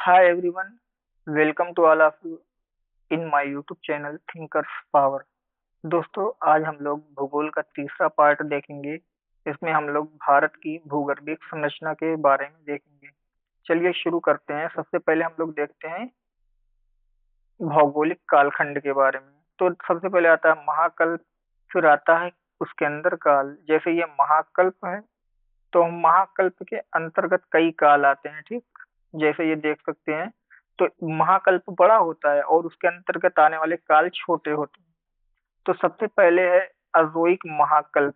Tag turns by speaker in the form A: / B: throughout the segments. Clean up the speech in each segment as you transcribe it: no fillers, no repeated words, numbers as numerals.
A: Hi everyone, welcome to all of you in my YouTube channel Thinkers Power। दोस्तों आज हम लोग भूगोल का तीसरा पार्ट देखेंगे। इसमें हम लोग भारत की भूगर्भीय संरचना के बारे में देखेंगे। चलिए शुरू करते हैं। सबसे पहले हम लोग देखते हैं भौगोलिक कालखंड के बारे में। तो सबसे पहले आता है महाकल्प, फिर आता है उसके अंदर काल। जैसे ये महाकल्प है तो महाकल्प के अंतर्गत कई काल आते हैं, ठीक। जैसे ये देख सकते हैं, तो महाकल्प बड़ा होता है और उसके अंतर्गत आने वाले काल छोटे होते हैं। तो सबसे पहले है अजोइक महाकल्प।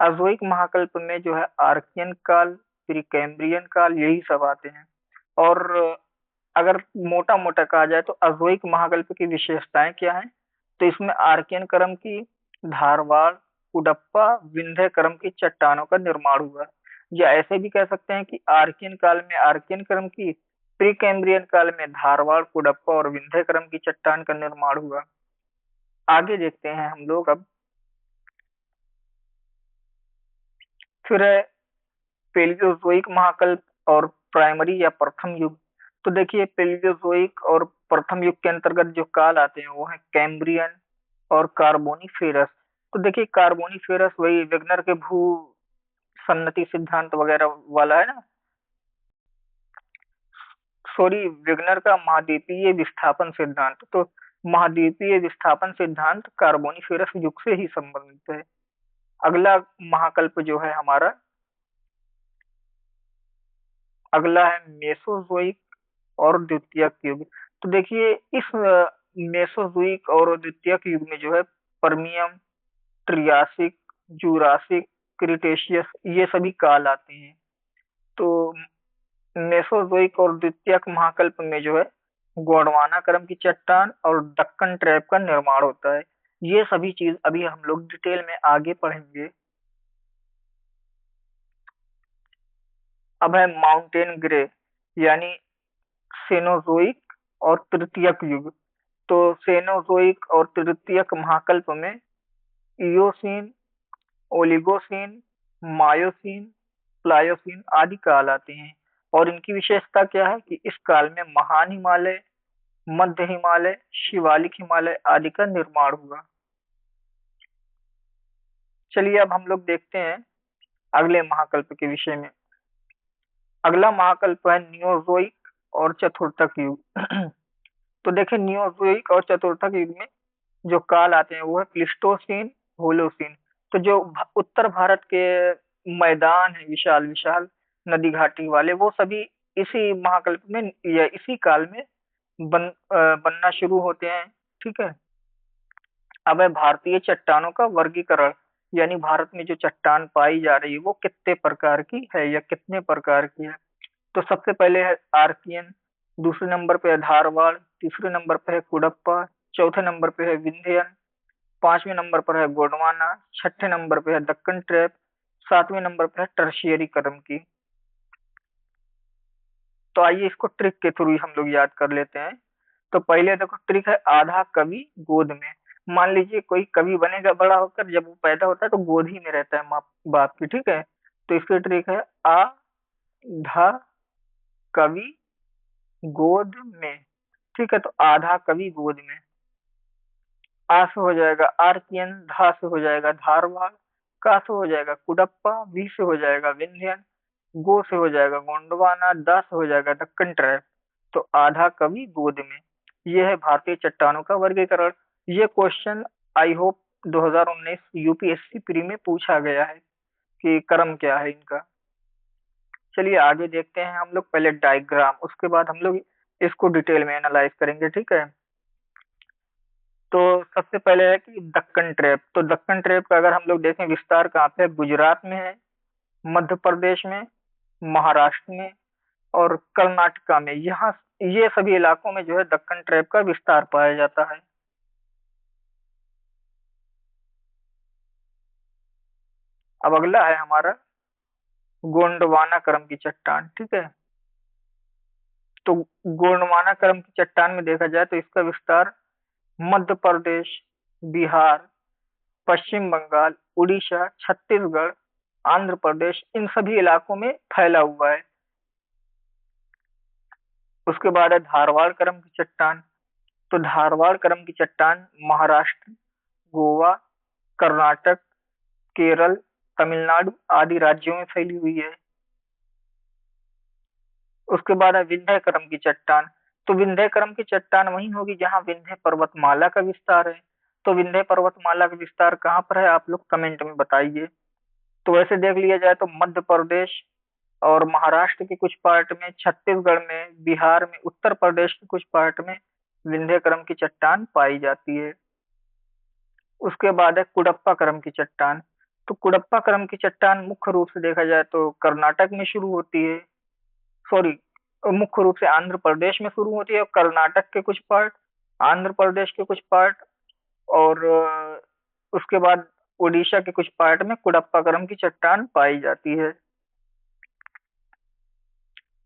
A: अजोइक महाकल्प में जो है आर्कियन काल, फिर कैम्ब्रियन काल, यही सब आते हैं। और अगर मोटा मोटा कहा जाए तो अजोइक महाकल्प की विशेषताएं क्या हैं, तो इसमें आर्कियन क्रम की धारवाड़, कुडप्पा, विंध्य क्रम की चट्टानों का निर्माण हुआ। या ऐसे भी कह सकते हैं कि आर्कियन काल में आर्कियन क्रम की, प्री कैम्ब्रियन काल में धारवाड़, कुडप्पा और विंध्य क्रम की चट्टान का निर्माण हुआ। आगे देखते हैं हम लोग अब। फिर है पेलियोजोइक महाकल्प और प्राइमरी या प्रथम युग। तो देखिए पेलियोजोइक और प्रथम युग के अंतर्गत जो काल आते हैं वो है कैम्ब्रियन और कार्बोनिफेरस। तो देखिए कार्बोनिफेरस वही वेगनर के भू सन्नति सिद्धांत वगैरह वाला है ना। सॉरी, वेगनर का महाद्वीपीय विस्थापन सिद्धांत। तो महाद्वीपीय विस्थापन सिद्धांत कार्बोनिफेरस युग से ही संबंधित है। अगला महाकल्प जो है हमारा, अगला है मेसोजोइक और द्वितीयक युग। तो देखिए इस मेसोजोइक और द्वितीयक युग में जो है परमियम, ट्रियासिक, जूरासिक, क्रिटेशियस, ये सभी काल आते हैं। तो मेसोजोइक और द्वितीयक महाकल्प में जो है गोंडवाना क्रम की चट्टान और दक्कन ट्रैप का निर्माण होता है। ये सभी चीज अभी हम लोग डिटेल में आगे पढ़ेंगे। अब है माउंटेन ग्रे, यानी सेनोजोइक और तृतीयक युग। तो सेनोजोइक और तृतीयक महाकल्प में इयोसीन, ओलिगोसीन, मायोसीन, प्लायोसीन आदि काल आते हैं। और इनकी विशेषता क्या है कि इस काल में महान हिमालय, मध्य हिमालय, शिवालिक हिमालय आदि का निर्माण हुआ। चलिए अब हम लोग देखते हैं अगले महाकल्प के विषय में। अगला महाकल्प है नियोजोइक और चतुर्थक युग। तो देखिए नियोजोइक और चतुर्थक युग में जो काल आते हैं वो है प्लिस्टोसीन, होलोसीन। तो जो उत्तर भारत के मैदान है विशाल विशाल नदी घाटी वाले, वो सभी इसी महाकल्प में या इसी काल में बनना शुरू होते हैं, ठीक है। अब है भारतीय चट्टानों का वर्गीकरण, यानी भारत में जो चट्टान पाई जा रही है वो कितने प्रकार की है या कितने प्रकार की है। तो सबसे पहले है आर्कियन, दूसरे नंबर पे है धारवाड़, तीसरे नंबर पे है कुडप्पा, चौथे नंबर पे है विंध्यन, पांचवें नंबर पर है गोंडवाना, छठे नंबर पे है दक्कन ट्रैप, सातवें नंबर पे है टर्शियरी क्रम की। तो आइए इसको ट्रिक के थ्रू हम लोग याद कर लेते हैं। तो पहले देखो ट्रिक है आधा कवि गोद में। मान लीजिए कोई कवि बनेगा बड़ा होकर, जब वो पैदा होता है तो गोद ही में रहता है माँ बाप की, ठीक है। तो इसकी ट्रिक है आधा कवि गोद में, ठीक है। तो आधा कवि गोद में, आ से हो जाएगा आर्कियन, धा से हो जाएगा धारवाड़, का से हो जाएगा कुडप्पा, वी से हो जाएगा विंध्यन, गो से हो जाएगा गोंडवाना, दा से हो जाएगा दक्कन ट्रैप। तो आधा कवि गोद में, यह है भारतीय चट्टानों का वर्गीकरण। ये question I hope 2019 UPSC pre में पूछा गया है कि क्रम क्या है इनका। चलिए आगे देखते हैं हम लोग। पहले डायग्राम, उसके बाद हम लोग इसको डिटेल में एनालाइज करेंगे, ठीक है। तो सबसे पहले है कि दक्कन ट्रैप। तो दक्कन ट्रैप का अगर हम लोग देखें विस्तार कहाँ पे है, गुजरात में है, मध्य प्रदेश में, महाराष्ट्र में और कर्नाटका में। यहाँ ये सभी इलाकों में जो है दक्कन ट्रैप का विस्तार पाया जाता है। अब अगला है हमारा गोंडवाना क्रम की चट्टान, ठीक है। तो गोंडवाना क्रम की चट्टान में देखा जाए तो इसका विस्तार मध्य प्रदेश, बिहार, पश्चिम बंगाल, उड़ीसा, छत्तीसगढ़, आंध्र प्रदेश, इन सभी इलाकों में फैला हुआ है। उसके बाद है धारवाड़ क्रम की चट्टान। तो धारवाड़ क्रम की चट्टान महाराष्ट्र, गोवा, कर्नाटक, केरल, तमिलनाडु आदि राज्यों में फैली हुई है। उसके बाद है विंध्य क्रम की चट्टान। तो विंध्य क्रम की चट्टान वही होगी जहाँ विंध्य पर्वतमाला का विस्तार है। तो विंध्य पर्वतमाला का विस्तार कहाँ पर है, आप लोग कमेंट में बताइए। तो वैसे देख लिया जाए तो मध्य प्रदेश और महाराष्ट्र के कुछ पार्ट में, छत्तीसगढ़ में, बिहार में, उत्तर प्रदेश के कुछ पार्ट में विंध्य क्रम की चट्टान पाई जाती है। उसके बाद है कुडप्पा क्रम की चट्टान। तो कुडप्पा क्रम की चट्टान मुख्य रूप से देखा जाए तो कर्नाटक में शुरू होती है, सॉरी, मुख्य रूप से आंध्र प्रदेश में शुरू होती है, और कर्नाटक के कुछ पार्ट, आंध्र प्रदेश के कुछ पार्ट, और उसके बाद उड़ीसा के कुछ पार्ट में कुडप्पा क्रम की चट्टान पाई जाती है।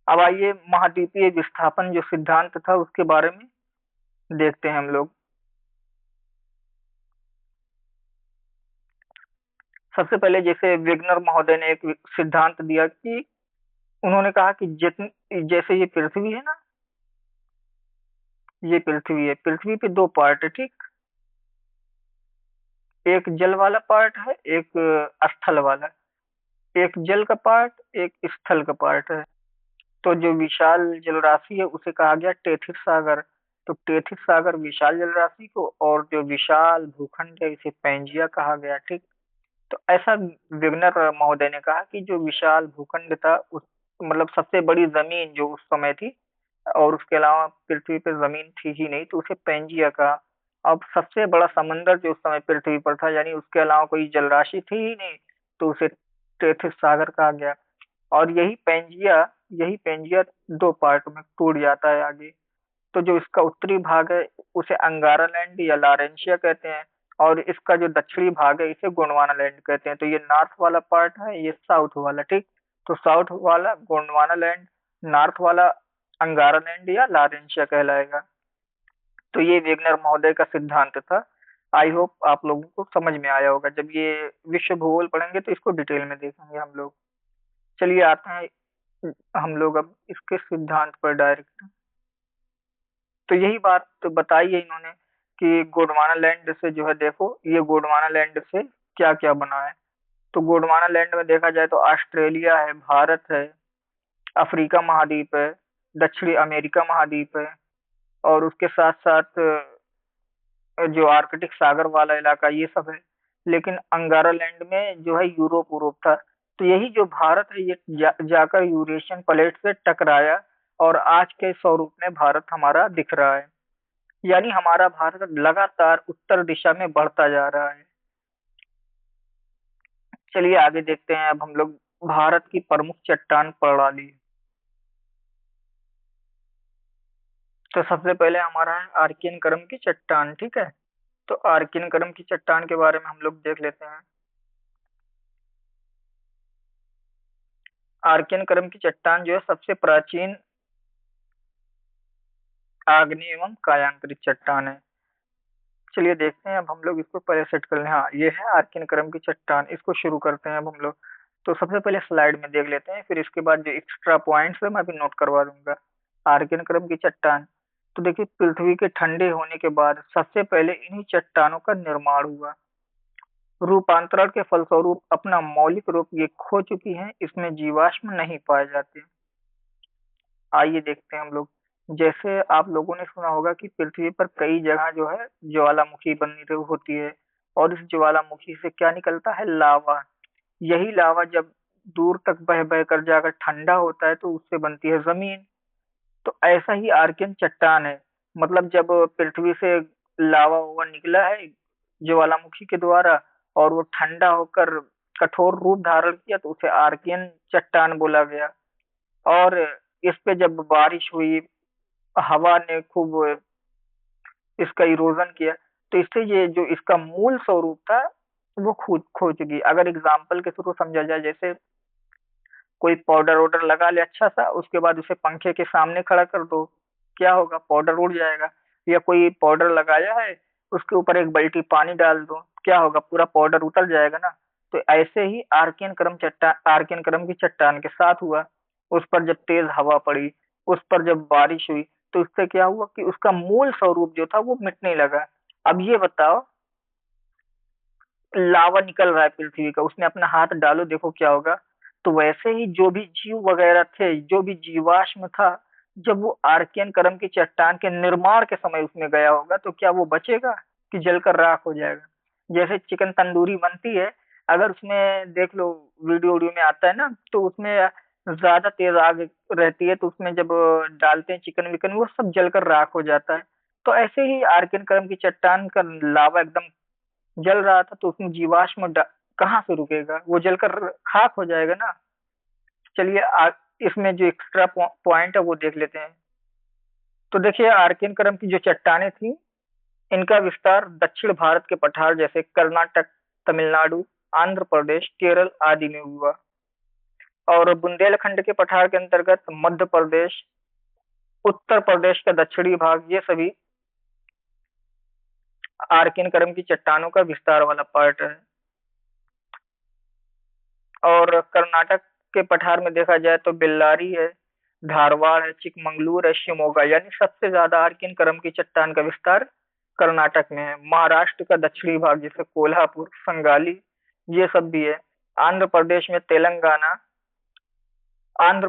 A: अब आइए महाद्वीपीय विस्थापन जो सिद्धांत था उसके बारे में देखते हैं हम लोग। सबसे पहले जैसे वेगनर महोदय ने एक सिद्धांत दिया कि उन्होंने कहा कि जितनी, जैसे ये पृथ्वी है ना, ये पृथ्वी है, पृथ्वी पे दो पार्ट है, ठीक, एक जल वाला पार्ट है, एक स्थल वाला। एक जल का पार्ट, एक स्थल का पार्ट है। तो जो विशाल जलराशि है उसे कहा गया टेथिस सागर। तो टेथिस सागर विशाल जलराशि को, और जो विशाल भूखंड है इसे पैंजिया कहा गया, ठीक। तो ऐसा विग्नर महोदय ने कहा कि जो विशाल भूखंड था, उस मतलब सबसे बड़ी जमीन जो उस समय थी, और उसके अलावा पृथ्वी पे जमीन थी ही नहीं, तो उसे पैंजिया कहा। अब सबसे बड़ा समंदर जो उस समय पृथ्वी पर था, यानी उसके अलावा कोई जलराशि थी ही नहीं, तो उसे टेथिस सागर कहा गया। और यही पेंजिया दो पार्ट में टूट जाता है आगे। तो जो इसका उत्तरी भाग है उसे अंगारा लैंड या लारेंशिया कहते हैं, और इसका जो दक्षिणी भाग है इसे गोंडवाना लैंड कहते हैं। तो ये नॉर्थ वाला पार्ट है, ये साउथ वाला, ठीक। तो साउथ वाला गोंडवाना लैंड, नॉर्थ वाला अंगारा लैंड या लारेंशिया कहलाएगा। तो ये वेगनर महोदय का सिद्धांत था। आई होप आप लोगों को समझ में आया होगा। जब ये विश्व भूगोल पढ़ेंगे तो इसको डिटेल में देखेंगे हम लोग। चलिए आते हैं हम लोग अब इसके सिद्धांत पर डायरेक्ट। तो यही बात तो बताई है इन्होंने कि गोंडवाना लैंड से जो है, देखो ये गोंडवाना लैंड से क्या क्या बना है। तो गोंडवाना लैंड में देखा जाए तो ऑस्ट्रेलिया है, भारत है, अफ्रीका महाद्वीप है, दक्षिणी अमेरिका महाद्वीप है, और उसके साथ साथ जो आर्कटिक सागर वाला इलाका ये सब है। लेकिन अंगारा लैंड में जो है यूरोप यूरोप था। तो यही जो भारत है ये जाकर यूरेशियन प्लेट से टकराया, और आज के स्वरूप में भारत हमारा दिख रहा है। यानी हमारा भारत लगातार उत्तर दिशा में बढ़ता जा रहा है। चलिए आगे देखते हैं अब हम लोग भारत की प्रमुख चट्टान प्रणाली। तो सबसे पहले हमारा है आर्कियन क्रम की चट्टान, ठीक है। तो आर्कियन क्रम की चट्टान के बारे में हम लोग देख लेते हैं। आर्कियन क्रम की चट्टान जो है सबसे प्राचीन आग्नेय एवं कायांतरित चट्टान है। चलिए देखते हैं अब हम लोग इसको पहले सेट कर लें। हाँ, ये है आर्कियन क्रम की चट्टान, इसको शुरू करते हैं अब हम लोग। तो सबसे पहले स्लाइड में देख लेते हैं, फिर इसके बाद जो एक्स्ट्रा पॉइंट्स है मैं भी नोट करवा दूंगा। आर्कियन क्रम की चट्टान। तो देखिए पृथ्वी के ठंडे होने के बाद सबसे पहले इन्हीं चट्टानों का निर्माण हुआ। रूपांतरण के फलस्वरूप अपना मौलिक रूप ये खो चुकी हैं, इसमें जीवाश्म नहीं पाए जाते। आइए देखते हैं हम लोग। जैसे आप लोगों ने सुना होगा कि पृथ्वी पर कई जगह जो है ज्वालामुखी बनी रही होती है, और इस ज्वालामुखी से क्या निकलता है, लावा। यही लावा जब दूर तक बह बह कर जाकर ठंडा होता है तो उससे बनती है जमीन। तो ऐसा ही आर्कियन चट्टान है। मतलब जब पृथ्वी से लावा वावा निकला है ज्वालामुखी के द्वारा, और वो ठंडा होकर कठोर रूप धारण किया, तो उसे आर्कियन चट्टान बोला गया। और इस पे जब बारिश हुई, हवा ने खूब इसका इरोजन किया, तो इससे ये जो इसका मूल स्वरूप था वो खो खो चुकी। अगर एग्जाम्पल के थ्रू समझा जाए, जैसे कोई पाउडर वाउडर लगा ले अच्छा सा, उसके बाद उसे पंखे के सामने खड़ा कर दो, क्या होगा, पाउडर उड़ जाएगा। या कोई पाउडर लगाया है, उसके ऊपर एक बाल्टी पानी डाल दो, क्या होगा, पूरा पाउडर उतर जाएगा ना। तो ऐसे ही आर्कियन क्रम की चट्टान के साथ हुआ। उस पर जब तेज हवा पड़ी, उस पर जब बारिश हुई तो उससे क्या हुआ कि उसका मूल स्वरूप जो था वो मिटने लगा। अब ये बताओ, लावा निकल रहा है पृथ्वी का, उसमें अपना हाथ डालो देखो क्या होगा। तो वैसे ही जो भी जीव वगैरह थे, जो भी जीवाश्म था, जब वो आर्कियन कर्म की चट्टान के निर्माण के समय उसमें गया होगा तो क्या वो बचेगा कि जलकर राख हो जाएगा? जैसे चिकन तंदूरी बनती है, अगर उसमें देख लो, वीडियो वीडियो में आता है ना, तो उसमें ज्यादा तेज आग रहती है, तो उसमें जब डालते हैं चिकन विकन वो सब जलकर राख हो जाता है। तो ऐसे ही आर्कियन कर्म की चट्टान का लावा एकदम जल रहा था, तो उसमें कहाँ से रुकेगा, वो जलकर खाक हो जाएगा ना। चलिए इसमें जो एक्स्ट्रा पॉइंट है वो देख लेते हैं। तो देखिए, आर्कियन क्रम की जो चट्टानें थी, इनका विस्तार दक्षिण भारत के पठार जैसे कर्नाटक, तमिलनाडु, आंध्र प्रदेश, केरल आदि में हुआ। और बुंदेलखंड के पठार के अंतर्गत मध्य प्रदेश, उत्तर प्रदेश का दक्षिणी भाग, ये सभी आर्कियन क्रम की चट्टानों का विस्तार वाला पार्ट है। और कर्नाटक के पठार में देखा जाए तो बेल्लारी है, धारवाड़ है, चिकमंगलूर है, शिमोगा, यानी सबसे ज्यादा आर्कियन क्रम की चट्टान का विस्तार कर्नाटक में है। महाराष्ट्र का दक्षिणी भाग जैसे कोल्हापुर, संगाली, ये सब भी है। आंध्र प्रदेश में तेलंगाना, आंध्र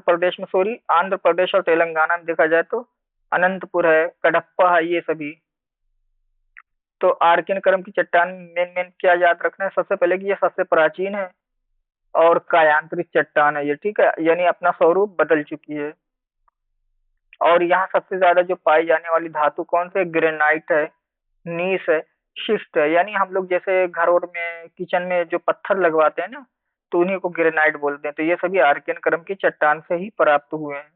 A: प्रदेश और तेलंगाना में देखा जाए तो अनंतपुर है, कडप्पा है, ये सभी। तो आर्कियन क्रम की चट्टान मेन मेन क्या याद रखना है, सबसे पहले कि ये सबसे प्राचीन है और कायांतरित चट्टान है ये, ठीक है, यानी अपना स्वरूप बदल चुकी है। और यहाँ सबसे ज्यादा जो पाई जाने वाली धातु कौन से, ग्रेनाइट है, नीस है, शिस्ट है। यानी हम लोग जैसे घर और में किचन में जो पत्थर लगवाते हैं ना, तो उन्हीं को ग्रेनाइट बोलते हैं। तो ये सभी आर्कियन क्रम की चट्टान से ही प्राप्त हुए हैं।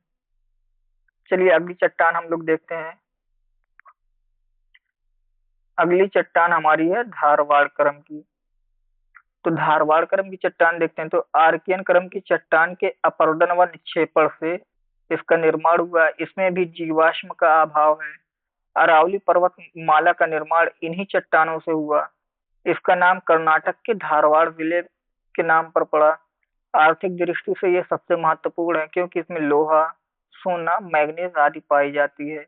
A: चलिए अगली चट्टान हम लोग देखते हैं। अगली चट्टान हमारी है धारवाड़ क्रम की। तो धारवाड़ क्रम की चट्टान देखते हैं। तो आर्कियन क्रम की चट्टान के अपरदन व निक्षेपण से इसका निर्माण हुआ। इसमें भी जीवाश्म का अभाव है। अरावली पर्वत माला का निर्माण इन्हीं चट्टानों से हुआ। इसका नाम कर्नाटक के धारवाड़ जिले के नाम पर पड़ा। आर्थिक दृष्टि से यह सबसे महत्वपूर्ण है क्योंकि इसमें लोहा, सोना, मैग्नीज आदि पाई जाती है।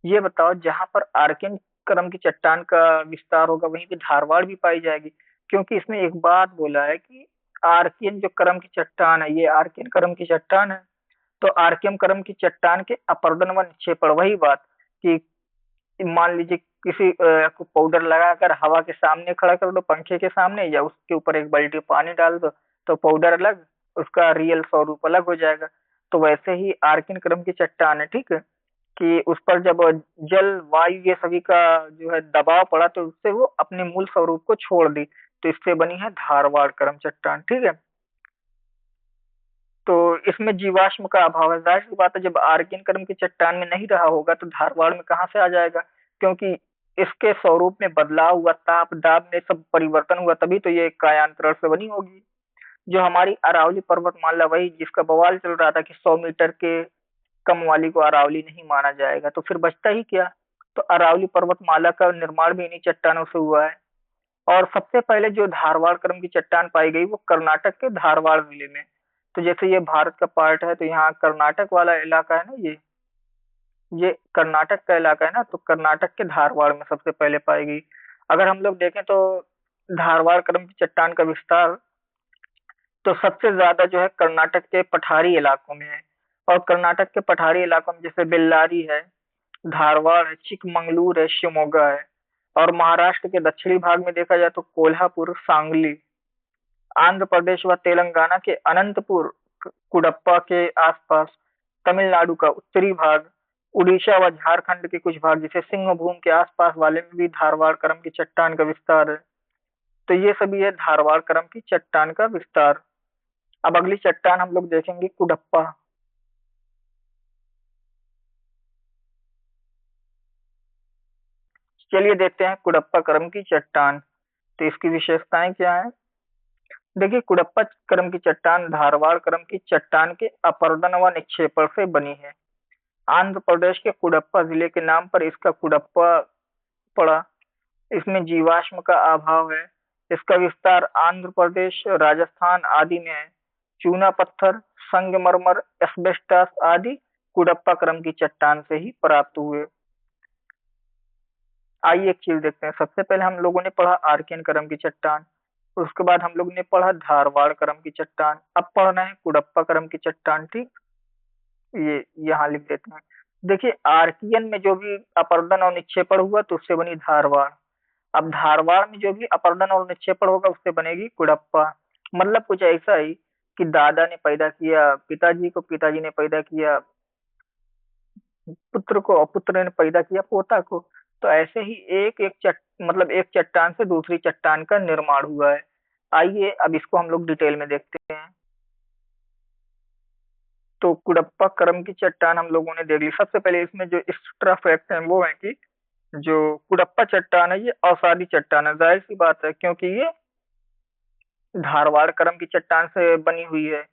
A: ये बताओ, जहां पर आर्कियन क्रम की चट्टान का विस्तार होगा वहीं पे धारवाड़ भी पाई जाएगी, क्योंकि इसमें एक बात बोला है कि आर्कियन जो क्रम की चट्टान है, ये आर्कियन क्रम की चट्टान है। तो आर्कियन क्रम की चट्टान के अपरदन व निक्षेपण, वही बात कि मान लीजिए किसी को पाउडर लगाकर हवा के सामने खड़ा कर दो, पंखे के सामने, या उसके ऊपर एक बाल्टी पानी डाल दो, तो पाउडर अलग, उसका रियल स्वरूप अलग हो जाएगा। तो वैसे ही आर्कियन क्रम की चट्टान है, ठीक है, कि उस पर जब जल, वायु, ये सभी का जो है दबाव पड़ा तो उससे वो अपने मूल स्वरूप को छोड़ दी। तो इससे बनी है धारवाड़ क्रम चट्टान, ठीक है। तो इसमें जीवाश्म का अभाव है। जाहिर सी बात है, जब आर्कियन क्रम की चट्टान में नहीं रहा होगा तो धारवाड़ में कहाँ से आ जाएगा, क्योंकि इसके स्वरूप में बदलाव हुआ, ताप दाब में सब परिवर्तन हुआ, तभी तो ये कायांतरण से बनी होगी। जो हमारी अरावली पर्वतमाला, वही जिसका बवाल चल रहा था कि 100 मीटर के कम वाली को अरावली नहीं माना जाएगा, तो फिर बचता ही क्या। तो अरावली पर्वतमाला का निर्माण भी इन्हीं चट्टानों से हुआ है। और सबसे पहले जो धारवाड़ क्रम की चट्टान पाई गई वो कर्नाटक के धारवाड़ जिले में। तो जैसे ये भारत का पार्ट है, तो यहाँ कर्नाटक वाला इलाका है ना, ये कर्नाटक का इलाका है ना, तो कर्नाटक के धारवाड़ में सबसे पहले पाई गई। अगर हम लोग देखें तो धारवाड़ क्रम की चट्टान का विस्तार तो सबसे ज्यादा जो है कर्नाटक के पठारी इलाकों में है। और कर्नाटक के पठारी इलाकों में जैसे बेल्लारी है, धारवाड़ है, चिकमंगलूर है, शिमोगा है। और महाराष्ट्र के दक्षिणी भाग में देखा जाए तो कोल्हापुर, सांगली, आंध्र प्रदेश व तेलंगाना के अनंतपुर, कुडप्पा के आसपास, तमिलनाडु का उत्तरी भाग, उड़ीसा व झारखंड के कुछ भाग जैसे सिंहभूम के आसपास वाले में भी धारवाड़ क्रम की चट्टान का विस्तार है। तो ये सभी है धारवाड़ क्रम की चट्टान का विस्तार। अब अगली चट्टान हम लोग देखेंगे कुडप्पा। चलिए देखते हैं कुडप्पा क्रम की चट्टान। तो इसकी विशेषताएं क्या है। देखिए, कुडप्पा क्रम की चट्टान धारवाड़ क्रम की चट्टान के अपरदन व निक्षेपण से बनी है। आंध्र प्रदेश के कुडप्पा जिले के नाम पर इसका कुडप्पा पड़ा। इसमें जीवाश्म का अभाव है। इसका विस्तार आंध्र प्रदेश, राजस्थान आदि में है। चूना पत्थर, संगमरमर, एस्बेस्टस आदि कुडप्पा क्रम की चट्टान से ही प्राप्त हुए। आइए एक चीज देखते हैं। सबसे पहले हम लोगों ने पढ़ा आर्कियन क्रम की चट्टान, उसके बाद हम लोग ने पढ़ा धारवाड़ क्रम की चट्टान, अब पढ़ना है कुडप्पा क्रम की चट्टान। ठीक, ये यहाँ लिख देते हैं। देखिए आर्कियन में जो भी अपरदन और निक्षेपण हुआ तो उससे बनी धारवाड़। अब धारवाड़ में जो भी अपरदन और निक्षेपण होगा उससे बनेगी कुडप्पा। मतलब कुछ ऐसा ही कि दादा ने पैदा किया पिताजी को, पिताजी ने पैदा किया पुत्र को, और पुत्र ने पैदा किया पोता को। तो ऐसे ही एक एक मतलब एक चट्टान से दूसरी चट्टान का निर्माण हुआ है। आइए अब इसको हम लोग डिटेल में देखते हैं। तो कुडप्पा क्रम की चट्टान हम लोगों ने देख ली। सबसे पहले इसमें जो एक्स्ट्रा फैक्ट है वो है कि जो कुडप्पा चट्टान है ये अवसादी चट्टान है। जाहिर सी बात है क्योंकि ये धारवाड़ क्रम की चट्टान से बनी हुई है।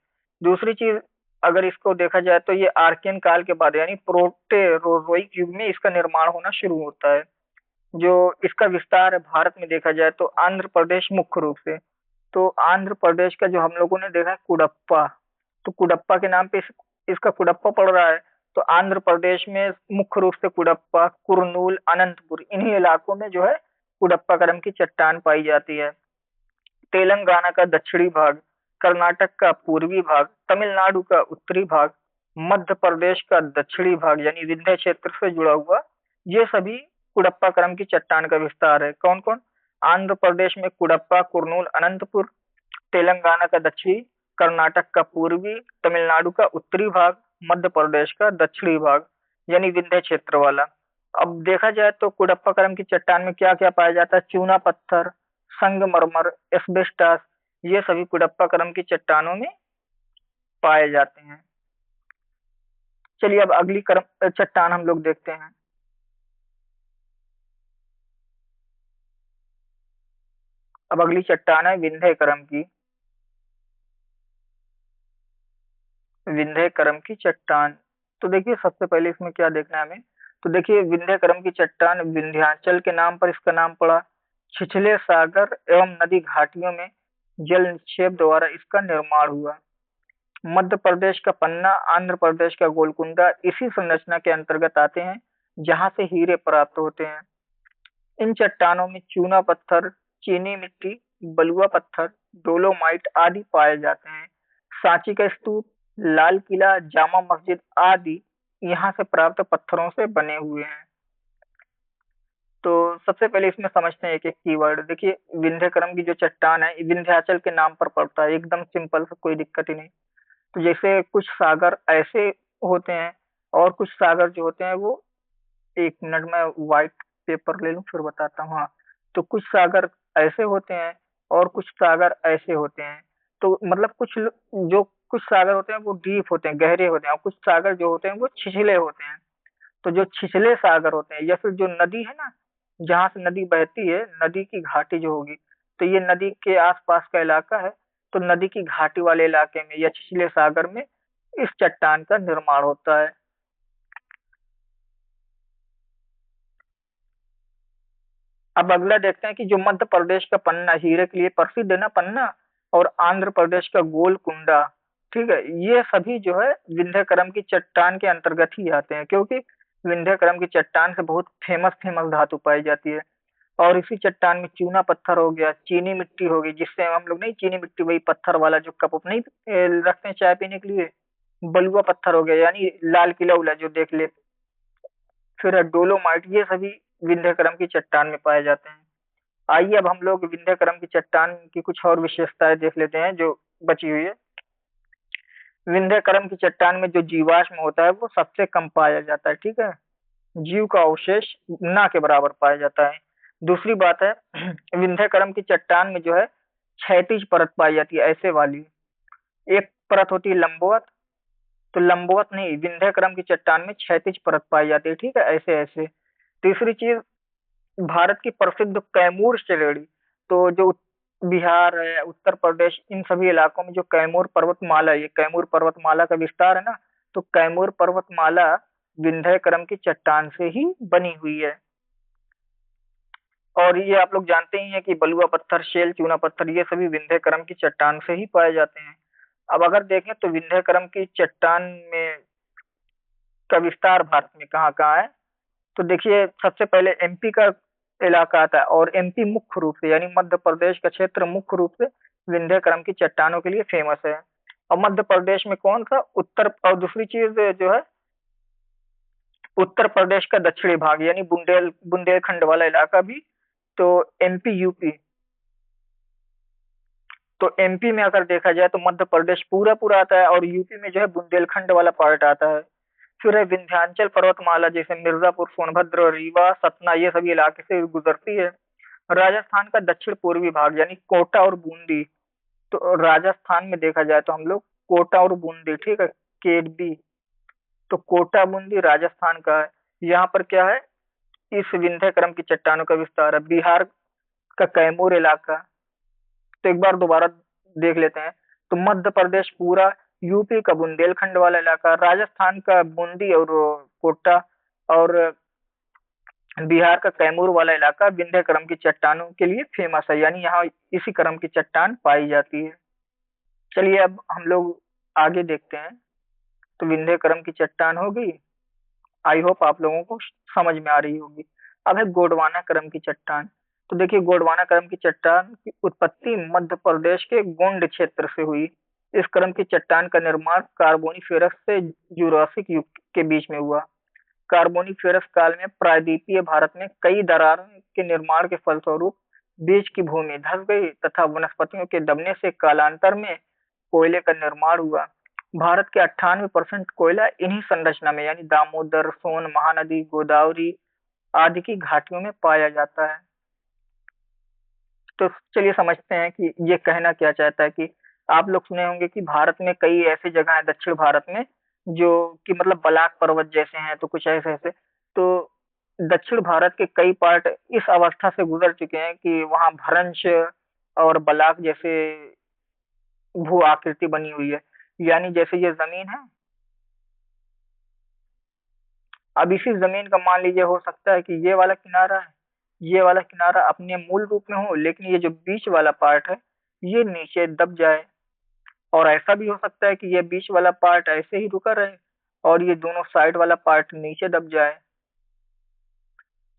A: दूसरी चीज, अगर इसको देखा जाए तो ये आर्कियन काल के बाद यानी प्रोटेरोzoic युग में इसका निर्माण होना शुरू होता है। जो इसका विस्तार है भारत में देखा जाए तो आंध्र प्रदेश मुख्य रूप से। तो आंध्र प्रदेश का जो हम लोगों ने देखा है कुडप्पा, तो कुडप्पा के नाम पे इसका कुडप्पा पड़ रहा है। तो आंध्र प्रदेश में मुख्य रूप से कुडप्पा, कुरनूल, अनंतपुर इन्हीं इलाकों में जो है कुडप्पा क्रम की चट्टान पाई जाती है। तेलंगाना का दक्षिणी भाग, कर्नाटक का पूर्वी भाग, तमिलनाडु का उत्तरी भाग, मध्य प्रदेश का दक्षिणी भाग यानी विंध्य क्षेत्र से जुड़ा हुआ, ये सभी कुडप्पा क्रम की चट्टान का विस्तार है। कौन कौन? आंध्र प्रदेश में कुडप्पा, कुरनूल, अनंतपुर, तेलंगाना का दक्षिणी, कर्नाटक का पूर्वी, तमिलनाडु का उत्तरी भाग, मध्य प्रदेश का दक्षिणी भाग यानी विंध्य क्षेत्र वाला। अब देखा जाए तो कुडप्पा क्रम की चट्टान में क्या क्या पाया जाता है? चूना पत्थर, संगमरमर, एस्बेस्टस, ये सभी कुडप्पा क्रम की चट्टानों में पाए जाते हैं। चलिए अब अगली क्रम चट्टान हम लोग देखते हैं। अब अगली चट्टान है विंध्य क्रम की। विंध्य क्रम की चट्टान, तो देखिए सबसे पहले इसमें क्या देखना है हमें। तो देखिए विंध्य क्रम की चट्टान विंध्याचल के नाम पर इसका नाम पड़ा। छिछले सागर एवं नदी घाटियों में जल निक्षेप द्वारा इसका निर्माण हुआ। मध्य प्रदेश का पन्ना, आंध्र प्रदेश का गोलकुंडा इसी संरचना के अंतर्गत आते हैं जहां से हीरे प्राप्त होते हैं। इन चट्टानों में चूना पत्थर, चीनी मिट्टी, बलुआ पत्थर, डोलोमाइट आदि पाए जाते हैं। सांची का स्तूप, लाल किला, जामा मस्जिद आदि यहाँ से प्राप्त पत्थरों से बने हुए हैं। तो सबसे पहले इसमें समझते हैं एक एक कीवर्ड। देखिए विंध्य क्रम की जो चट्टान है ये विंध्याचल के नाम पर पड़ता है, एकदम सिंपल से, कोई दिक्कत ही नहीं। तो जैसे कुछ सागर ऐसे होते हैं और कुछ सागर जो होते हैं वो, एक मिनट में व्हाइट पेपर ले लूं फिर बताता हूँ। हाँ, तो कुछ सागर ऐसे होते हैं और कुछ सागर ऐसे होते हैं। तो मतलब जो कुछ सागर होते हैं वो डीप होते हैं, गहरे होते हैं, और कुछ सागर जो होते हैं वो छिछले होते हैं। तो जो छिछले सागर होते हैं या फिर जो नदी है ना, जहाँ से नदी बहती है, नदी की घाटी जो होगी, तो ये नदी के आसपास का इलाका है। तो नदी की घाटी वाले इलाके में या छिछले सागर में इस चट्टान का निर्माण होता है। अब अगला देखते हैं कि जो मध्य प्रदेश का पन्ना हीरे के लिए प्रसिद्ध है ना, पन्ना, और आंध्र प्रदेश का गोलकुंडा, ठीक है, ये सभी जो है विंध्य क्रम की चट्टान के अंतर्गत ही आते हैं, क्योंकि विंध्य क्रम की चट्टान से बहुत फेमस फेमस धातु पाई जाती है। और इसी चट्टान में चूना पत्थर हो गया, चीनी मिट्टी होगी, जिससे हम लोग नहीं, चीनी मिट्टी वही पत्थर वाला जो कप नहीं रखते हैं चाय पीने के लिए, बलुआ पत्थर हो गया यानी लाल किला उला जो देख ले, फिर है डोलोमाइट, ये सभी विंध्य क्रम की चट्टान में पाए जाते हैं। आइए अब हम लोग विंध्य क्रम की चट्टान की कुछ और विशेषताएं देख लेते हैं जो बची हुई है। विंध्य क्रम की चट्टान में जो जीवाश्म होता है वो सबसे कम पाया जाता है, ठीक है, जीव का अवशेष ना के बराबर पाया जाता है। दूसरी बात है विंध्य क्रम की चट्टान में जो है क्षैतिज परत पाई जाती है, ऐसे वाली। एक परत होती है लंबवत, तो लंबवत नहीं, विंध्य क्रम की चट्टान में क्षैतिज परत पाई जाती है, ठीक है, ऐसे ऐसे। तीसरी चीज, भारत की प्रसिद्ध कैमूर श्रेणी, तो जो बिहार है, उत्तर प्रदेश, इन सभी इलाकों में जो कैमूर पर्वतमाला है, ये कैमूर पर्वतमाला का विस्तार है ना, तो कैमूर पर्वतमाला विंध्य क्रम की चट्टान से ही बनी हुई है। और ये आप लोग जानते ही हैं कि बलुआ पत्थर, शेल, चूना पत्थर, ये सभी विंध्य क्रम की चट्टान से ही पाए जाते हैं। अब अगर देखें तो विंध्यक्रम की चट्टान में का विस्तार भारत में कहाँ कहाँ है। तो देखिए सबसे पहले एमपी का इलाका आता है, और एमपी मुख्य रूप से यानी मध्य प्रदेश का क्षेत्र मुख्य रूप से विंध्यक्रम की चट्टानों के लिए फेमस है। और मध्य प्रदेश में कौन सा उत्तर, और दूसरी चीज जो है उत्तर प्रदेश का दक्षिणी भाग यानी बुंदेलखंड वाला इलाका भी। तो एमपी यूपी, तो एमपी में अगर देखा जाए तो मध्य प्रदेश पूरा पूरा आता है, और यूपी में जो है बुंदेलखंड वाला पार्ट आता है। फिर है विंध्याचल पर्वतमाला, जैसे मिर्जापुर, सोनभद्र, रीवा, सतना, ये सभी इलाके से गुजरती है। राजस्थान का दक्षिण पूर्वी भाग यानी कोटा और बूंदी, तो राजस्थान में देखा जाए तो हम लोग कोटा और बूंदी, ठीक है, केडबी, तो कोटा बूंदी राजस्थान का है। यहाँ पर क्या है, इस विंध्यक्रम की चट्टानों का विस्तार है। बिहार का कैमूर इलाका, तो एक बार दोबारा देख लेते हैं। तो मध्य प्रदेश पूरा, यूपी का बुंदेलखंड वाला इलाका, राजस्थान का बूंदी और कोटा, और बिहार का कैमूर वाला इलाका विंध्य क्रम की चट्टानों के लिए फेमस है, यानी यहाँ इसी क्रम की चट्टान पाई जाती है। चलिए अब हम लोग आगे देखते हैं। तो विंध्य क्रम की चट्टान हो गई, आई होप आप लोगों को समझ में आ रही होगी। अब है गोंडवाना क्रम की चट्टान। तो देखिए गोंडवाना क्रम की चट्टान की उत्पत्ति मध्य प्रदेश के गोंड क्षेत्र से हुई। इस क्रम की चट्टान का निर्माण कार्बोनिफेरस से जुरासिक युग के बीच में हुआ। कार्बोनिफेरस काल में प्रायद्वीपीय भारत में कई दरारों के निर्माण के फलस्वरूप बीच की भूमि धंस गई तथा वनस्पतियों के दबने से कालांतर में कोयले का निर्माण हुआ। भारत के 98% कोयला इन्हीं संरचना में यानी दामोदर, सोन, महानदी, गोदावरी आदि की घाटियों में पाया जाता है। तो चलिए समझते हैं कि ये कहना क्या चाहता है। कि आप लोग सुने होंगे कि भारत में कई ऐसी जगह है दक्षिण भारत में जो कि मतलब बलाक पर्वत जैसे हैं, तो कुछ ऐसे ऐसे। तो दक्षिण भारत के कई पार्ट इस अवस्था से गुजर चुके हैं कि वहाँ भ्रंश और बलाक जैसे भू आकृति बनी हुई है। यानी जैसे ये जमीन है, अब इसी जमीन का मान लीजिए हो सकता है कि ये वाला किनारा है, ये वाला किनारा अपने मूल रूप में हो, लेकिन ये जो बीच वाला पार्ट है ये नीचे दब जाए। और ऐसा भी हो सकता है कि ये बीच वाला पार्ट ऐसे ही रुका रहे और ये दोनों साइड वाला पार्ट नीचे दब जाए।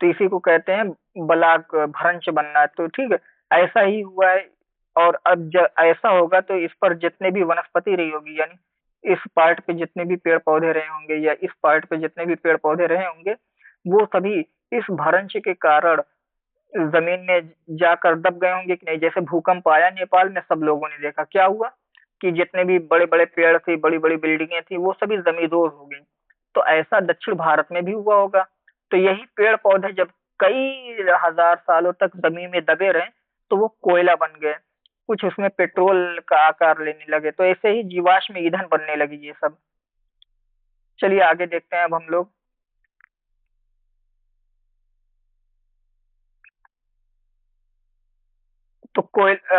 A: तो इसी को कहते हैं बलाक, भ्रंश बनना। तो ठीक है, ऐसा ही हुआ है। और अब जब ऐसा होगा तो इस पर जितने भी वनस्पति रही होगी, यानी इस पार्ट पे जितने भी पेड़ पौधे रहे होंगे या इस पार्ट पे जितने भी पेड़ पौधे रहे होंगे, वो सभी इस भ्रंश के कारण जमीन में जाकर दब गए होंगे कि नहीं। जैसे भूकंप आया नेपाल में, सब लोगों ने देखा क्या हुआ, कि जितने भी बड़े बड़े पेड़ थे, बड़ी बड़ी बिल्डिंगें थी, वो सभी जमींदोज हो गई। तो ऐसा दक्षिण भारत में भी हुआ होगा। तो यही पेड़ पौधे जब कई हजार सालों तक जमीन में दबे रहे तो वो कोयला बन गए, कुछ उसमें पेट्रोल का आकार लेने लगे, तो ऐसे ही जीवाश्म ईंधन बनने लगी ये सब। चलिए आगे देखते हैं अब हम लोग। तो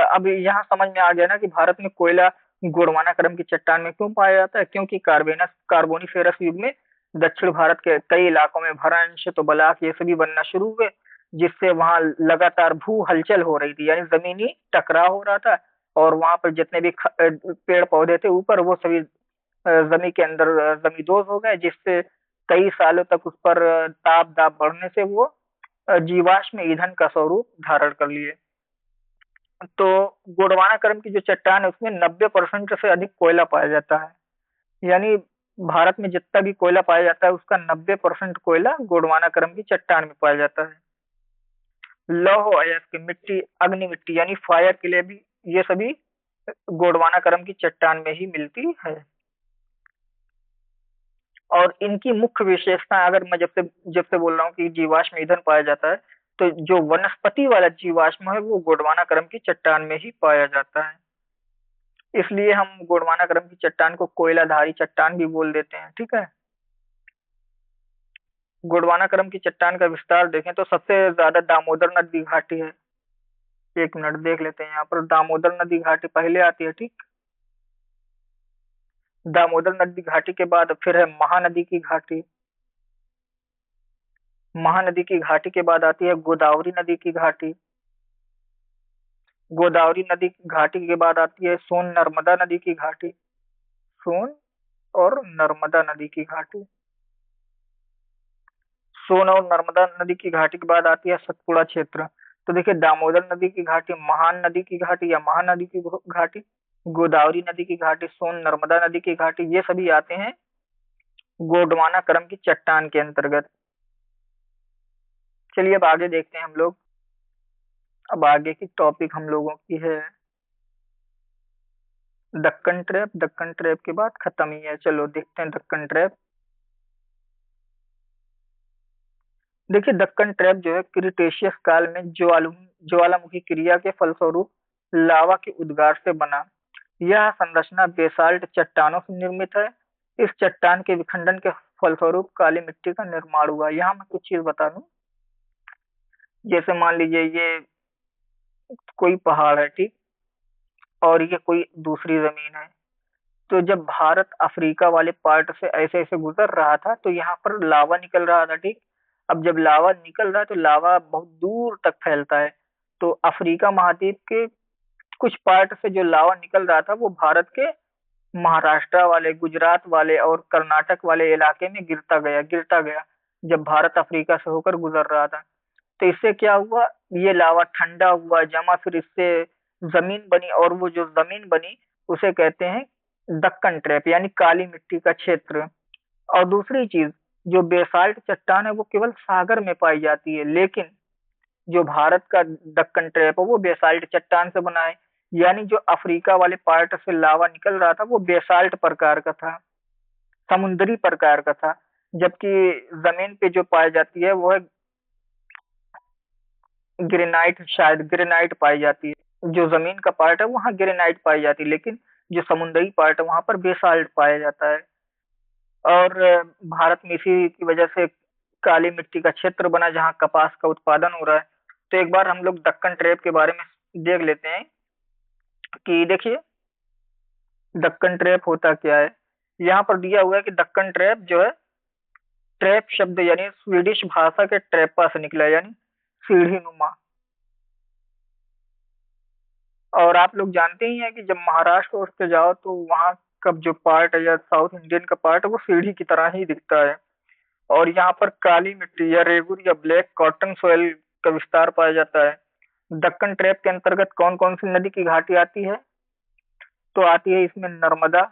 A: अब यहाँ समझ में आ गया ना कि भारत में कोयला गोंडवाना क्रम की चट्टान में क्यों पाया जाता है, क्योंकि कार्बोनिफेरस युग में दक्षिण भारत के कई इलाकों में भ्रंश, तो बलाक, ये सभी बनना शुरू हुए, जिससे वहां लगातार भू हलचल हो रही थी, यानी जमीनी टकराव हो रहा था। और वहां पर जितने भी पेड़ पौधे थे ऊपर, वो सभी जमी के अंदर जमींदोज हो गए, जिससे कई सालों तक उस पर ताप दाब बढ़ने से वो जीवाश्म ईंधन का स्वरूप धारण कर लिए। तो गोंडवाना क्रम की जो चट्टान है उसमें 90% से अधिक कोयला पाया जाता है। यानी भारत में जितना भी कोयला पाया जाता है उसका 90% कोयला गोंडवाना क्रम की चट्टान में पाया जाता है। लौह अयस्क मिट्टी, अग्नि मिट्टी यानी फायर के लिए भी ये सभी गोंडवाना क्रम की चट्टान में ही मिलती है। और इनकी मुख्य विशेषता, अगर मैं जब से बोल रहा हूँ कि जीवाश्म ईंधन पाया जाता है, तो जो वनस्पति वाला जीवाश्म है वो गोंडवाना क्रम की चट्टान में ही पाया जाता है। इसलिए हम गोंडवाना क्रम की चट्टान को कोयलाधारी चट्टान भी बोल देते हैं, ठीक है। गोंडवाना क्रम की चट्टान का विस्तार देखें तो सबसे ज्यादा दामोदर नदी घाटी है। एक मिनट देख लेते हैं, यहाँ पर दामोदर नदी घाटी पहले आती है, ठीक। दामोदर नदी घाटी के बाद फिर है महानदी की घाटी। महानदी की घाटी के बाद आती है गोदावरी नदी की घाटी। गोदावरी नदी की घाटी के बाद आती है सोन नर्मदा नदी की घाटी। सोन और नर्मदा नदी की घाटी। सोन और नर्मदा नदी की घाटी के बाद आती है सतपुड़ा क्षेत्र। तो देखिए, दामोदर नदी की घाटी, महान नदी की घाटी या महानदी की घाटी, गोदावरी नदी की घाटी, सोन नर्मदा नदी की घाटी, ये सभी आते हैं गोंडवाना क्रम की चट्टान के अंतर्गत। चलिए अब आगे देखते हैं हम लोग। अब आगे की टॉपिक हम लोगों की है दक्कन ट्रैप। दक्कन ट्रैप के बाद खत्म ही है। चलो देखते हैं दक्कन ट्रैप। देखिए, दक्कन ट्रैप जो है क्रिटेशियस काल में ज्वालामुखी क्रिया के फलस्वरूप लावा के उद्गार से बना। यह संरचना बेसाल्ट चट्टानों से निर्मित है। इस चट्टान के विखंडन के फलस्वरूप काली मिट्टी का निर्माण हुआ। यहाँ मैं कुछ चीज बता दूं। जैसे मान लीजिए ये कोई पहाड़ है, ठीक, और ये कोई दूसरी जमीन है। तो जब भारत अफ्रीका वाले पार्ट से ऐसे ऐसे गुजर रहा था तो यहाँ पर लावा निकल रहा था, ठीक। अब जब लावा निकल रहा है तो लावा बहुत दूर तक फैलता है। तो अफ्रीका महाद्वीप के कुछ पार्ट से जो लावा निकल रहा था वो भारत के महाराष्ट्र वाले, गुजरात वाले और कर्नाटक वाले इलाके में गिरता गया जब भारत अफ्रीका से होकर गुजर रहा था। तो इससे क्या हुआ, ये लावा ठंडा हुआ, जमा, फिर इससे जमीन बनी, और वो जो जमीन बनी उसे कहते हैं दक्कन ट्रैप, यानी काली मिट्टी का क्षेत्र। और दूसरी चीज, जो बेसाल्ट चट्टान है वो केवल सागर में पाई जाती है, लेकिन जो भारत का दक्कन ट्रैप है वो बेसाल्ट चट्टान से बना है। यानी जो अफ्रीका वाले पार्ट से लावा निकल रहा था वो बेसाल्ट प्रकार का था, समुद्री प्रकार का था। जबकि जमीन पे जो पाई जाती है वो है ग्रेनाइट, शायद ग्रेनाइट पाई जाती है। जो जमीन का पार्ट है वहाँ ग्रेनाइट पाई जाती है, लेकिन जो समुद्री पार्ट है वहां पर बेसाल्ट पाया जाता है। और भारत में इसी की वजह से काली मिट्टी का क्षेत्र बना जहाँ कपास का उत्पादन हो रहा है। तो एक बार हम लोग दक्कन ट्रैप के बारे में देख लेते हैं कि देखिए दक्कन ट्रैप होता क्या है। यहाँ पर दिया हुआ है कि दक्कन ट्रैप जो है, ट्रैप शब्द यानी स्वीडिश भाषा के ट्रैपा से निकला है, यानी सीढ़ी नुमा। और आप लोग जानते ही हैं कि जब महाराष्ट्र ओर से जाओ तो वहाँ का जो पार्ट है या साउथ इंडियन का पार्ट है वो सीढ़ी की तरह ही दिखता है। और यहाँ पर काली मिट्टी या रेगुर या ब्लैक कॉटन सोयल का विस्तार पाया जाता है। दक्कन ट्रैप के अंतर्गत कौन कौन सी नदी की घाटी आती है, तो आती है इसमें नर्मदा,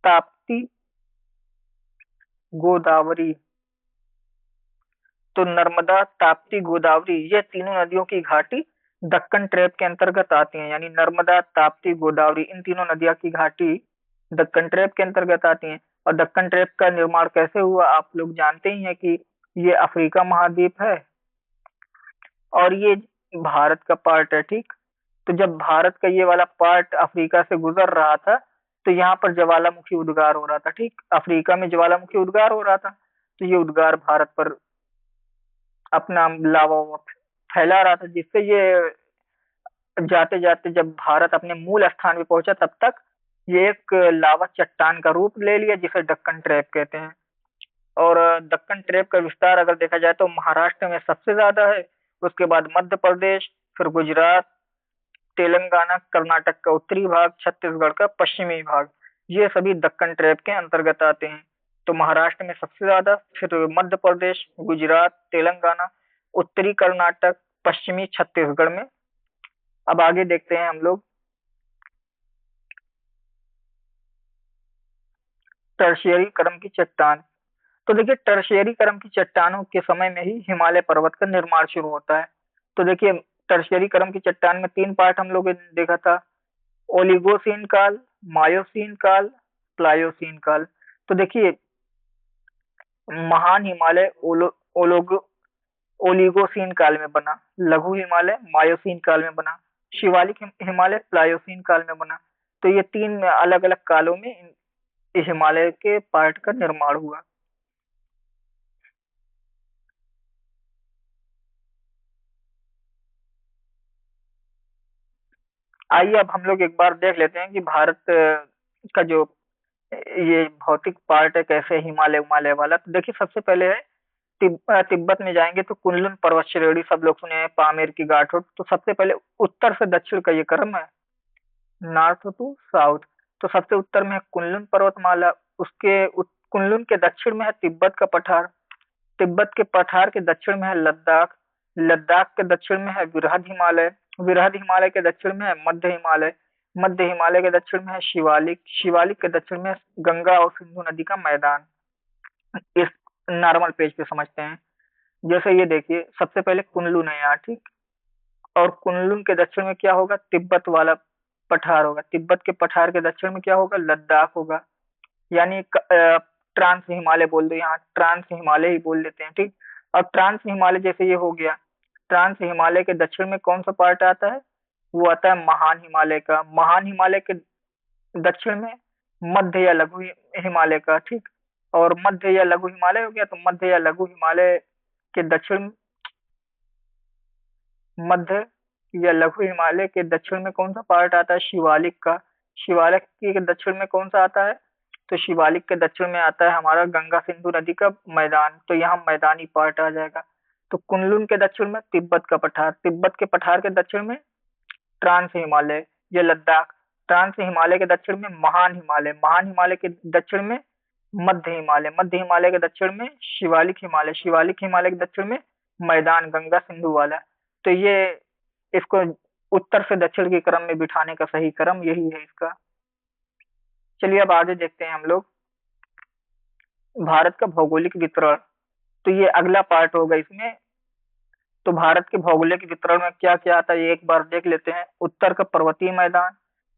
A: ताप्ती, गोदावरी। तो नर्मदा, ताप्ती, गोदावरी, ये तीनों नदियों की घाटी दक्कन ट्रैप के अंतर्गत आती हैं। यानी नर्मदा, ताप्ती, गोदावरी, इन तीनों नदियों की घाटी दक्कन ट्रैप के अंतर्गत आती हैं। और दक्कन ट्रैप का निर्माण कैसे हुआ, आप लोग जानते ही हैं कि ये अफ्रीका महाद्वीप है और ये भारत का पार्ट है, ठीक। तो जब भारत का ये वाला पार्ट अफ्रीका से गुजर रहा था तो यहाँ पर ज्वालामुखी उद्गार हो रहा था, ठीक। अफ्रीका में ज्वालामुखी उद्गार हो रहा था तो ये उद्गार भारत पर अपना लावा फैला रहा था, जिससे ये जाते जाते जब भारत अपने मूल स्थान पे पहुंचा तब तक ये एक लावा चट्टान का रूप ले लिया जिसे दक्कन ट्रैप कहते हैं। और दक्कन ट्रैप का विस्तार अगर देखा जाए तो महाराष्ट्र में सबसे ज्यादा है, उसके बाद मध्य प्रदेश, फिर गुजरात, तेलंगाना, कर्नाटक का उत्तरी भाग, छत्तीसगढ़ का पश्चिमी भाग, ये सभी दक्कन ट्रैप के अंतर्गत आते हैं। तो महाराष्ट्र में सबसे ज्यादा, फिर मध्य प्रदेश, गुजरात, तेलंगाना, उत्तरी कर्नाटक, पश्चिमी छत्तीसगढ़ में। अब आगे देखते हैं हम लोग टर्शियरी क्रम की चट्टान। तो देखिए, टर्शियरी क्रम की चट्टानों के समय में ही हिमालय पर्वत का निर्माण शुरू होता है। तो देखिए, टर्शियरी क्रम की चट्टान में तीन पार्ट हम लोगों ने देखा था, ओलिगोसीन काल, मायोसीन काल, प्लायोसीन काल। तो देखिए, महान हिमालय ओलोगो ओलिगोसीन काल में बना, लघु हिमालय मायोसीन काल में बना, शिवालिक हिमालय प्लायोसीन काल में बना। तो ये तीन अलग अलग कालों में इस हिमालय के पार्ट का निर्माण हुआ। आइए अब हम लोग एक बार देख लेते हैं कि भारत का जो ये भौतिक पार्ट है कैसे हिमालय हिमालय वाला। तो देखिए, सबसे पहले है तिब्बत में जाएंगे तो कुनलुन पर्वत श्रेणी सब लोग सुने हैं, पामेर की गाठों। तो सबसे पहले उत्तर से दक्षिण का ये क्रम है, नॉर्थ टू साउथ। तो सबसे उत्तर में है कुनलुन पर्वतमाला, कुनलुन के दक्षिण में है तिब्बत का पठार, तिब्बत के पठार के दक्षिण में है लद्दाख, लद्दाख के दक्षिण में है विरहद हिमालय, विरहद हिमालय के दक्षिण में है मध्य हिमालय, मध्य हिमालय के दक्षिण में है शिवालिक, शिवालिक के दक्षिण में है गंगा और सिंधु नदी का मैदान। इस नॉर्मल पेज पे समझते हैं। जैसे ये देखिए, सबसे पहले कुनलुन है यहाँ, ठीक। और कुनलुन के दक्षिण में क्या होगा, तिब्बत वाला पठार होगा, तिब्बत के पठार के दक्षिण में क्या होगा, लद्दाख होगा। यानी ट्रांस हिमालय बोल दो, यहाँ ट्रांस हिमालय ही बोल देते हैं, ठीक। अब ट्रांस हिमालय जैसे ये हो गया, ट्रांस हिमालय के दक्षिण में कौन सा पार्ट आता है, वो आता है महान हिमालय का, महान हिमालय के दक्षिण में मध्य या लघु हिमालय का, ठीक। और मध्य या लघु हिमालय हो गया, तो मध्य या लघु हिमालय के दक्षिण, मध्य या लघु हिमालय के दक्षिण में कौन सा पार्ट आता है, शिवालिक का, शिवालिक के दक्षिण में कौन सा आता है, तो शिवालिक के दक्षिण में आता है हमारा गंगा सिंधु नदी का मैदान, तो यहाँ मैदानी पार्ट आ जाएगा। तो कुनलुन के दक्षिण में तिब्बत का पठार, तिब्बत के पठार के दक्षिण में ट्रांस हिमालय या लद्दाख, ट्रांस हिमालय के दक्षिण में महान हिमालय, महान हिमालय के दक्षिण में मध्य हिमालय, मध्य हिमालय के दक्षिण में शिवालिक हिमालय, शिवालिक हिमालय के दक्षिण में मैदान गंगा सिंधु वाला। तो ये इसको उत्तर से दक्षिण के क्रम में बिठाने का सही क्रम यही है इसका। चलिए अब आगे देखते हैं हम लोग भारत का भौगोलिक वितरण। तो ये अगला पार्ट होगा इसमें। तो भारत के भौगोलिक वितरण में क्या क्या आता है ये एक बार देख लेते हैं। उत्तर का पर्वतीय मैदान,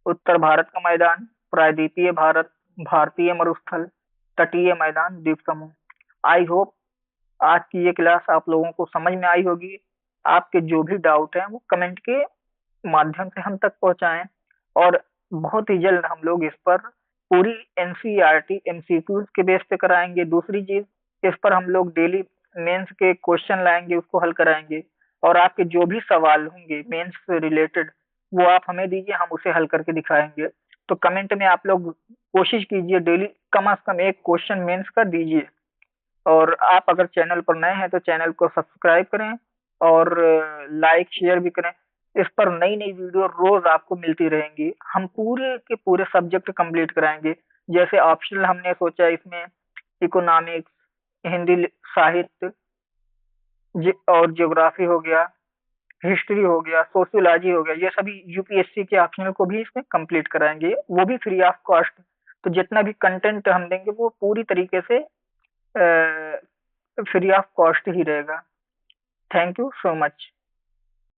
A: उत्तर भारत का मैदान, प्रायद्वीपीय भारत, भारतीय मरुस्थल, तटीय मैदान, द्वीप समूह। आई होप आज की ये क्लास आप लोगों को समझ में आई होगी। आपके जो भी डाउट है वो कमेंट के माध्यम से हम तक पहुंचाएं, और बहुत ही जल्द हम लोग इस पर पूरी एनसीईआरटी एमसीक्यूज के बेस पे कराएंगे। दूसरी चीज, इस पर हम लोग डेली मेंस के क्वेश्चन लाएंगे, उसको हल कराएंगे, और आपके जो भी सवाल होंगे मेंस से रिलेटेड वो आप हमें दीजिए, हम उसे हल करके दिखाएंगे। तो कमेंट में आप लोग कोशिश कीजिए डेली कम से कम एक क्वेश्चन मेंस का दीजिए। और आप अगर चैनल पर नए हैं तो चैनल को सब्सक्राइब करें और लाइक शेयर भी करें। इस पर नई नई वीडियो रोज आपको मिलती रहेंगी। हम पूरे के पूरे सब्जेक्ट कंप्लीट कराएंगे। जैसे ऑप्शनल हमने सोचा इसमें इकोनॉमिक्स, हिंदी साहित्य और ज्योग्राफी हो गया, हिस्ट्री हो गया, सोशियोलॉजी हो गया, ये सभी यूपीएससी के ऑप्शनल को भी इसमें कंप्लीट कराएंगे, वो भी फ्री ऑफ कॉस्ट। तो जितना भी कंटेंट हम देंगे वो पूरी तरीके से फ्री ऑफ कॉस्ट ही रहेगा। Thank you so much.